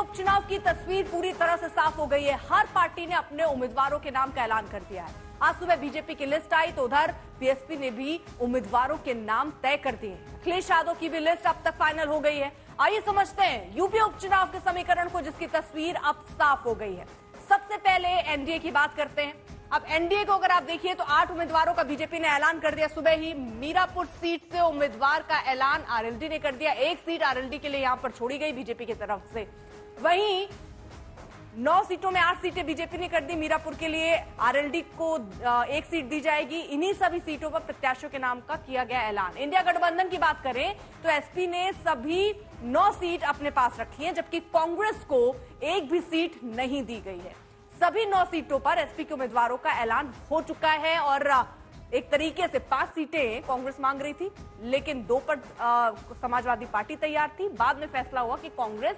उपचुनाव की तस्वीर पूरी तरह से साफ हो गई है। हर पार्टी ने अपने उम्मीदवारों के नाम का ऐलान कर दिया है। आज सुबह बीजेपी की लिस्ट आई तो उधर बीएसपी ने भी उम्मीदवारों के नाम तय कर दिए। अखिलेश यादव की भी लिस्ट अब तक फाइनल हो गई है। आइए समझते हैं यूपी उपचुनाव के समीकरण को, जिसकी तस्वीर अब साफ हो गई है। सबसे पहले एनडीए की बात करते हैं। अब एनडीए को अगर आप देखिए तो 8 उम्मीदवारों का बीजेपी ने ऐलान कर दिया। सुबह ही मीरापुर सीट से उम्मीदवार का ऐलान आरएलडी ने कर दिया। एक सीट आरएलडी के लिए यहां पर छोड़ी गई बीजेपी की तरफ से। वहीं 9 सीटों में 8 सीटें बीजेपी ने कर दी। मीरापुर के लिए आरएलडी को एक सीट दी जाएगी। इन्हीं सभी सीटों पर प्रत्याशियों के नाम का किया गया ऐलान। इंडिया गठबंधन की बात करें तो एसपी ने सभी 9 सीट अपने पास रखी है, जबकि कांग्रेस को एक भी सीट नहीं दी गई है। सभी 9 सीटों पर एसपी के उम्मीदवारों का ऐलान हो चुका है और एक तरीके से 5 सीटें कांग्रेस मांग रही थी, लेकिन 2 पर समाजवादी पार्टी तैयार थी। बाद में फैसला हुआ कि कांग्रेस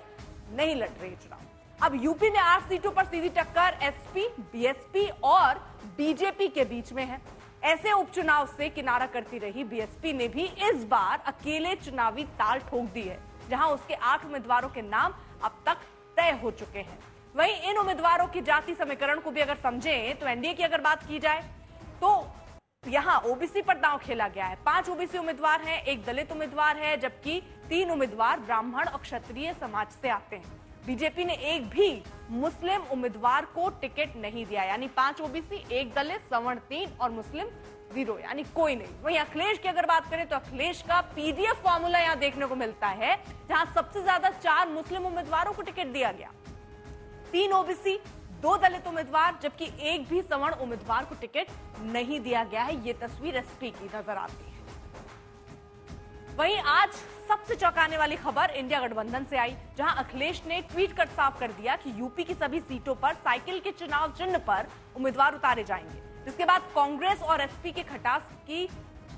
नहीं लड़ रही चुनाव। अब यूपी में 8 सीटों पर सीधी टक्कर एसपी, बीएसपी और बीजेपी के बीच में है। ऐसे उपचुनाव से किनारा करती रही बीएसपी ने भी इस बार अकेले चुनावी ताल ठोक दी है, जहां उसके 8 उम्मीदवारों के नाम अब तक तय हो चुके हैं। वहीं इन उम्मीदवारों की जाति समीकरण को भी अगर समझें तो एनडीए की अगर बात की जाए तो यहां ओबीसी पर दांव खेला गया है। 5 ओबीसी उम्मीदवार हैं, 1 दलित उम्मीदवार है, जबकि 3 उम्मीदवार ब्राह्मण और क्षत्रिय समाज से आते हैं। बीजेपी ने एक भी मुस्लिम उम्मीदवार को टिकट नहीं दिया, यानी 5 ओबीसी, 1 दलित, सवर्ण 3 और मुस्लिम 0, यानी कोई नहीं। वहीं अखिलेश की अगर बात करें तो अखिलेश का पीडीएफ फॉर्मूला यहां देखने को मिलता है, जहां सबसे ज्यादा 4 मुस्लिम उम्मीदवारों को टिकट दिया गया, 3 ओबीसी, 2 दलित उम्मीदवार, जबकि एक भी सवर्ण उम्मीदवार को टिकट नहीं दिया गया है। ये तस्वीर एसपी की नजर आती है। वहीं आज सबसे चौंकाने वाली खबर इंडिया गठबंधन से आई, जहां अखिलेश ने ट्वीट कर साफ कर दिया कि यूपी की सभी सीटों पर साइकिल के चुनाव चिन्ह पर उम्मीदवार उतारे जाएंगे। जिसके बाद कांग्रेस और एसपी के खटास की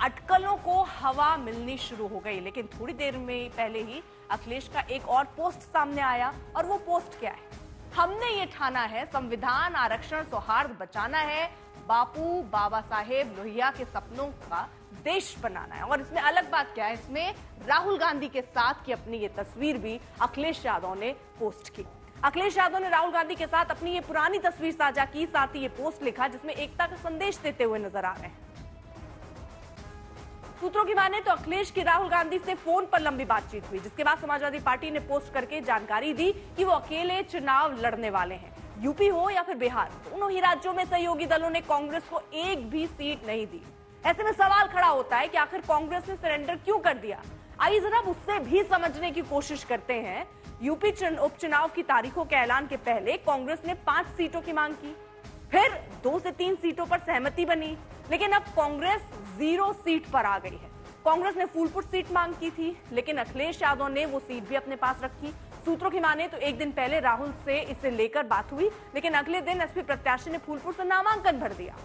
अटकलों को हवा मिलनी शुरू हो गई। लेकिन थोड़ी देर में पहले ही अखिलेश का एक और पोस्ट सामने आया, और वो पोस्ट क्या है? हमने ये ठाना है, संविधान, आरक्षण, सौहार्द बचाना है, बापू बाबा साहेब लोहिया के सपनों का देश बनाना है। और इसमें अलग बात क्या है, इसमें राहुल गांधी के साथ की अपनी ये तस्वीर भी अखिलेश यादव ने पोस्ट की। अखिलेश यादव ने राहुल गांधी के साथ अपनी ये पुरानी तस्वीर साझा की, साथ ही ये पोस्ट लिखा जिसमें एकता का संदेश देते हुए नजर आ रहे हैं। सूत्रों की माने तो अखिलेश की राहुल गांधी से फोन पर लंबी बातचीत हुई, जिसके बाद समाजवादी पार्टी ने पोस्ट करके जानकारी दी कि वो अकेले चुनाव लड़ने वाले हैं। यूपी हो या फिर बिहार, दोनों ही राज्यों में सहयोगी दलों ने कांग्रेस को एक भी सीट नहीं दी। ऐसे में सवाल खड़ा होता है कि आखिर कांग्रेस ने सरेंडर क्यों कर दिया। आइए जरा उससे भी समझने की कोशिश करते हैं। यूपी उपचुनाव की तारीखों के ऐलान के पहले कांग्रेस ने 5 सीटों की मांग की, फिर 2 से 3 सीटों पर सहमति बनी, लेकिन अब कांग्रेस 0 सीट पर आ गई है। कांग्रेस ने फूलपुर सीट मांग की थी, लेकिन अखिलेश यादव ने वो सीट भी अपने पास रखी। सूत्रों की माने तो एक दिन पहले राहुल से इसे लेकर बात हुई, लेकिन अगले दिन एसपी प्रत्याशी ने फूलपुर से नामांकन भर दिया।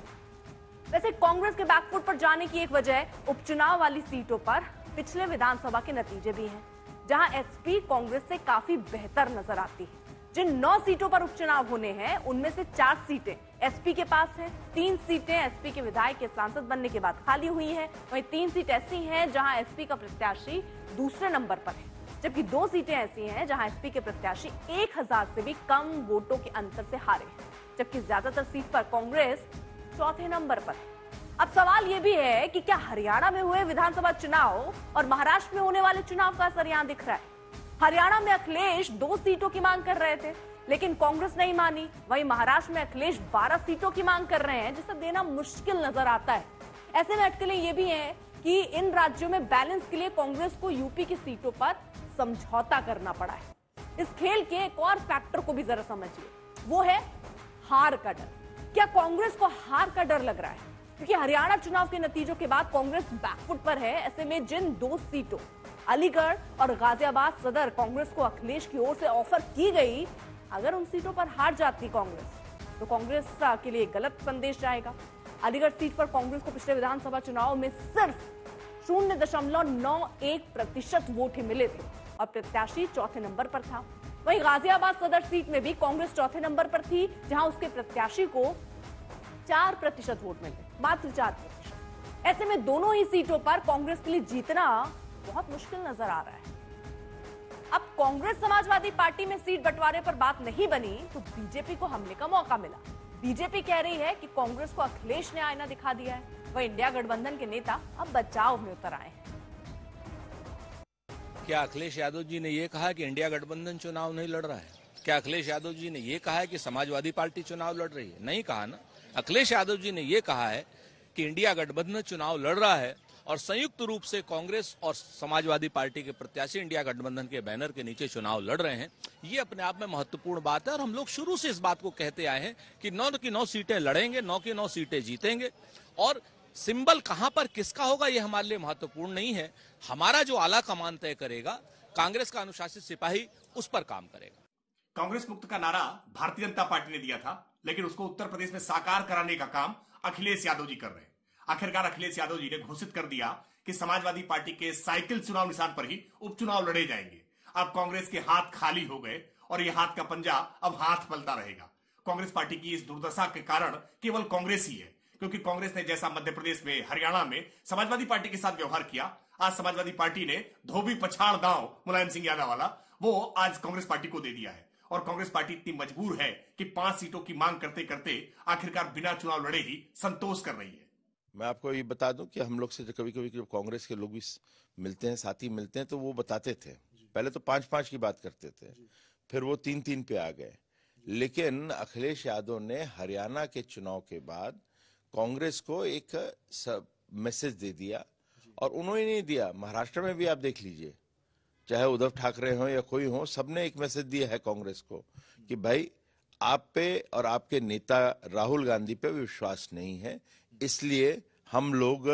वैसे कांग्रेस के बैकफुट पर जाने की एक वजह उपचुनाव वाली सीटों पर पिछले विधानसभा के नतीजे भी हैं, जहां एसपी कांग्रेस से काफी बेहतर नजर आती है। जिन 9 सीटों पर उपचुनाव होने हैं, उनमें से 4 सीटें एसपी के पास हैं, 3 सीटें एसपी के विधायक के सांसद बनने के बाद खाली हुई हैं। वहीं 3 सीट ऐसी हैं जहां एसपी का प्रत्याशी दूसरे नंबर पर है, जबकि 2 सीटें ऐसी हैं जहां एसपी के प्रत्याशी 1000 से भी कम वोटों के अंतर से हारे हैं, जबकि ज्यादातर सीट पर कांग्रेस चौथे नंबर पर है। अब सवाल यह भी है कि क्या हरियाणा में हुए विधानसभा चुनाव और महाराष्ट्र में होने वाले चुनाव का असर यहां दिख रहा है? हरियाणा में अखिलेश 2 सीटों की मांग कर रहे थे, लेकिन कांग्रेस नहीं मानी। वहीं महाराष्ट्र में अखिलेश 12 सीटों की मांग कर रहे हैं, जिसे देना मुश्किल नजर आता है। ऐसे में अटकलें ये भी हैं कि इन राज्यों में बैलेंस के लिए कांग्रेस को यूपी की सीटों पर समझौता करना पड़ा है। इस खेल के एक और फैक्टर को भी जरा समझिए, वो है हार का डर। क्या कांग्रेस को हार का डर लग रहा है? क्योंकि हरियाणा चुनाव के नतीजों के बाद कांग्रेस बैकफुट पर है। ऐसे में जिन 2 सीटों अलीगढ़ और गाजियाबाद सदर कांग्रेस को अखिलेश की ओर से ऑफर की गई, अगर उन सीटों पर हार जाती कांग्रेस तो कांग्रेस के लिए गलत संदेश जाएगा। अलीगढ़ सीट पर कांग्रेस को पिछले विधानसभा चुनाव में सिर्फ 0.91% वोट ही मिले थे और प्रत्याशी चौथे नंबर पर था। वहीं गाजियाबाद सदर सीट में भी कांग्रेस चौथे नंबर पर थी, जहां उसके प्रत्याशी को 4% वोट मिले, मात्र 4%। ऐसे में दोनों ही सीटों पर कांग्रेस के लिए जीतना बहुत मुश्किल नजर आ रहा है। अब कांग्रेस समाजवादी पार्टी में सीट बंटवारे पर बात नहीं बनी तो बीजेपी को हमले का मौका मिला। बीजेपी कह रही है कि कांग्रेस को अखिलेश ने आईना दिखा दिया है। वह इंडिया गठबंधन के नेता अब बचाव में उतर आए हैं। क्या अखिलेश यादव जी ने ये कहा कि इंडिया गठबंधन चुनाव नहीं लड़ रहा है? क्या अखिलेश यादव जी ने ये कहा है कि समाजवादी पार्टी चुनाव लड़ रही है? नहीं कहा ना। अखिलेश यादव जी ने ये कहा है कि इंडिया गठबंधन चुनाव लड़ रहा है और संयुक्त रूप से कांग्रेस और समाजवादी पार्टी के प्रत्याशी इंडिया गठबंधन के बैनर के नीचे चुनाव लड़ रहे हैं। ये अपने आप में महत्वपूर्ण बात है और हम लोग शुरू से इस बात को कहते आए हैं कि 9 की 9 सीटें लड़ेंगे, 9 की 9 सीटें जीतेंगे। और सिंबल कहां पर किसका होगा ये हमारे लिए महत्वपूर्ण नहीं है। हमारा जो आला कमान तय करेगा, कांग्रेस का अनुशासित सिपाही उस पर काम करेगा। कांग्रेस मुक्त का नारा भारतीय जनता पार्टी ने दिया था, लेकिन उसको उत्तर प्रदेश में साकार कराने का काम अखिलेश यादव जी कर रहे हैं। आखिरकार अखिलेश यादव जी ने घोषित कर दिया कि समाजवादी पार्टी के साइकिल चुनाव निशान पर ही उपचुनाव लड़े जाएंगे। अब कांग्रेस के हाथ खाली हो गए और ये हाथ का पंजा अब हाथ पलता रहेगा। कांग्रेस पार्टी की इस दुर्दशा के कारण केवल कांग्रेस ही है, क्योंकि कांग्रेस ने जैसा मध्य प्रदेश में, हरियाणा में समाजवादी पार्टी के साथ व्यवहार किया, आज समाजवादी पार्टी ने धोबी पछाड़ दांव मुलायम सिंह यादव वाला वो आज कांग्रेस पार्टी को दे दिया है। और कांग्रेस पार्टी इतनी मजबूर है कि 5 सीटों की मांग करते करते आखिरकार बिना चुनाव लड़े ही संतोष कर रही है। मैं आपको ये बता दूं कि हम लोग से कभी कभी जब कांग्रेस के लोग भी मिलते हैं, साथी मिलते हैं, तो वो बताते थे पहले तो 5-5 की बात करते थे, फिर वो 3-3 पे आ गए। लेकिन अखिलेश यादव ने हरियाणा के चुनाव के बाद कांग्रेस को एक मैसेज दे दिया और उन्होंने नहीं दिया। महाराष्ट्र में भी आप देख लीजिए, चाहे उद्धव ठाकरे हो या कोई हो, सबने एक मैसेज दिया है कांग्रेस को कि भाई आप पे और आपके नेता राहुल गांधी पे विश्वास नहीं है, इसलिए हम लोग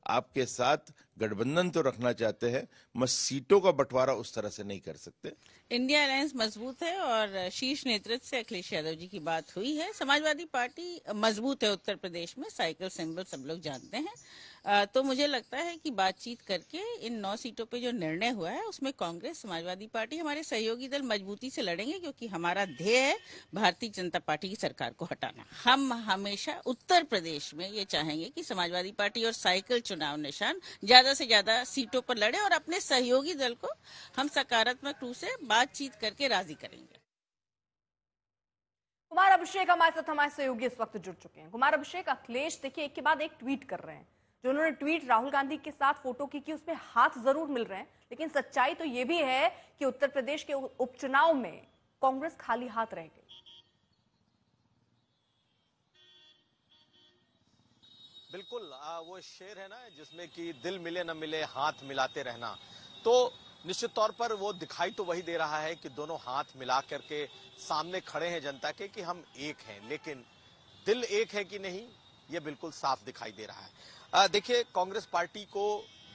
आपके साथ गठबंधन तो रखना चाहते हैं, मगर सीटों का बंटवारा उस तरह से नहीं कर सकते। इंडिया अलायंस मजबूत है और शीर्ष नेतृत्व से अखिलेश यादव जी की बात हुई है। समाजवादी पार्टी मजबूत है उत्तर प्रदेश में, साइकिल सिंबल सब लोग जानते हैं। तो मुझे लगता है कि बातचीत करके इन 9 सीटों पे जो निर्णय हुआ है उसमें कांग्रेस, समाजवादी पार्टी, हमारे सहयोगी दल मजबूती से लड़ेंगे, क्योंकि हमारा ध्येय है भारतीय जनता पार्टी की सरकार को हटाना। हम हमेशा उत्तर प्रदेश में ये चाहेंगे कि समाजवादी पार्टी और साइकिल चुनाव निशान ज्यादा से ज्यादा सीटों पर लड़े और अपने सहयोगी दल को हम सकारात्मक रूप से बातचीत करके राजी करेंगे। कुमार अभिषेक हमारे साथ, हमारे सहयोगी इस वक्त जुड़ चुके हैं। कुमार अभिषेक, अखिलेश देखिए एक के बाद एक ट्वीट कर रहे हैं। जो उन्होंने ट्वीट राहुल गांधी के साथ फोटो की उसमें हाथ जरूर मिल रहे हैं, लेकिन सच्चाई तो यह भी है कि उत्तर प्रदेश के उपचुनाव में कांग्रेस खाली हाथ रह गई। बिल्कुल, वो शेर है ना जिसमें कि दिल मिले न मिले हाथ मिलाते रहना, तो निश्चित तौर पर वो दिखाई तो वही दे रहा है कि दोनों हाथ मिला करके सामने खड़े हैं जनता के कि हम एक हैं, लेकिन दिल एक है कि नहीं ये बिल्कुल साफ दिखाई दे रहा है। देखिए, कांग्रेस पार्टी को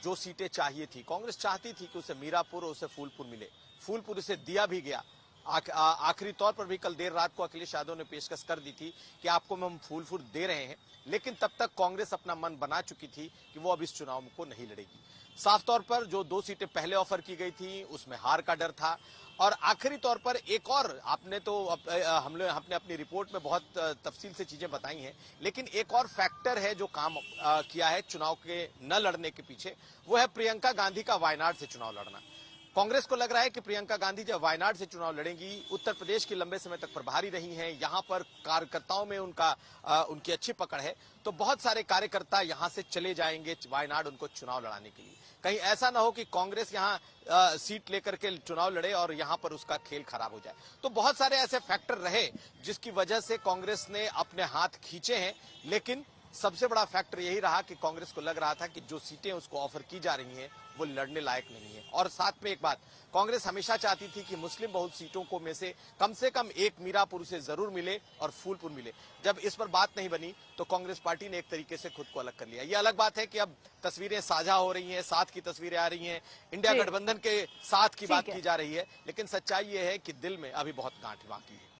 जो सीटें चाहिए थी, कांग्रेस चाहती थी कि उसे मीरापुर और उसे फूलपुर मिले। फूलपुर इसे दिया भी गया। आखिरी तौर पर भी कल देर रात को अखिलेश यादव ने पेशकश कर दी थी कि आपको हम फूलपुर दे रहे हैं, लेकिन तब तक कांग्रेस अपना मन बना चुकी थी कि वो अब इस चुनाव को नहीं लड़ेगी। साफ तौर पर जो 2 सीटें पहले ऑफर की गई थी उसमें हार का डर था। और आखिरी तौर पर एक और, आपने तो हमने अपनी रिपोर्ट में बहुत तफसील से चीजें बताई हैं, लेकिन एक और फैक्टर है जो काम किया है चुनाव के न लड़ने के पीछे, वो है प्रियंका गांधी का वायनाड से चुनाव लड़ना। कांग्रेस को लग रहा है कि प्रियंका गांधी जब वायनाड से चुनाव लड़ेंगी, उत्तर प्रदेश की लंबे समय तक प्रभारी रही हैं, यहां पर कार्यकर्ताओं में उनकी अच्छी पकड़ है, तो बहुत सारे कार्यकर्ता यहां से चले जाएंगे वायनाड उनको चुनाव लड़ाने के लिए। कहीं ऐसा ना हो कि कांग्रेस यहां सीट लेकर के चुनाव लड़े और यहां पर उसका खेल खराब हो जाए। तो बहुत सारे ऐसे फैक्टर रहे जिसकी वजह से कांग्रेस ने अपने हाथ खींचे हैं, लेकिन सबसे बड़ा फैक्टर यही रहा कि कांग्रेस को लग रहा था कि जो सीटें उसको ऑफर की जा रही हैं वो लड़ने लायक नहीं है। और साथ में एक बात, कांग्रेस हमेशा चाहती थी कि मुस्लिम बहुल सीटों को में से कम एक मीरापुर से जरूर मिले और फूलपुर मिले। जब इस पर बात नहीं बनी तो कांग्रेस पार्टी ने एक तरीके से खुद को अलग कर लिया। ये अलग बात है कि अब तस्वीरें साझा हो रही हैं, साथ की तस्वीरें आ रही हैं, इंडिया गठबंधन के साथ की बात की जा रही है, लेकिन सच्चाई ये है कि दिल में अभी बहुत गांठ बाकी है।